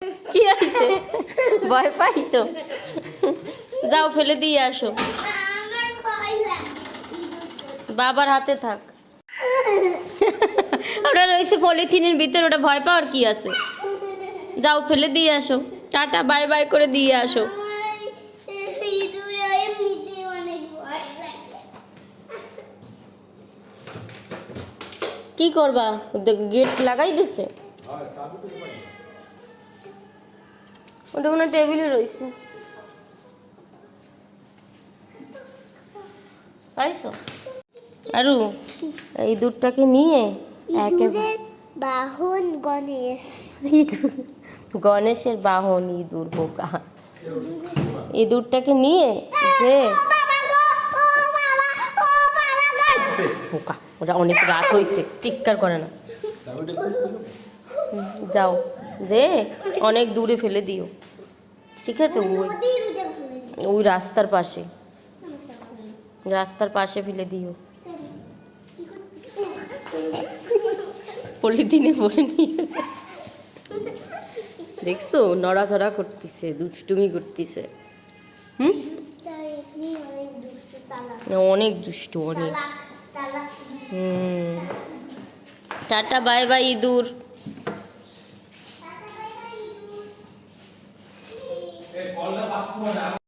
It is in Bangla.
কি হয়েছে? ভয় পাইছো? যাও ফেলে দিয়ে আসো, বাবার হাতে থাক। ওটা রয়েছে পলিথিনের ভিতর, ওটা ভয় পাওয়ার কি আছে? যাও ফেলে দিয়ে আসো, টাটা বাই বাই করে দিয়ে আসো। কি করবা? গেট লাগাই দিছে, ওটা মনে টেবিলে রয়েছে। পাইছো? আরু এই দুধটাকে নিয়ে একেবারে বাহন গণেশ, গণেশের বাহন ইঁদুর বোকা। ইঁদুরটাকে নিয়ে যে বোকা, ওটা অনেক রাত হয়েছে, চিৎকার করে না। যাও যে অনেক দূরে ফেলে দিও, ঠিক আছে? ওই রাস্তার পাশে, রাস্তার পাশে ফেলে দিও। পলিথিনে ভরে নিয়ে যাচ্ছে। দেখছো নড়াচড়া করতেছে, দুষ্টুমি করতেছে। অনেক দুষ্টু, অনেক। টাটা বাই বাই ইঁদুর।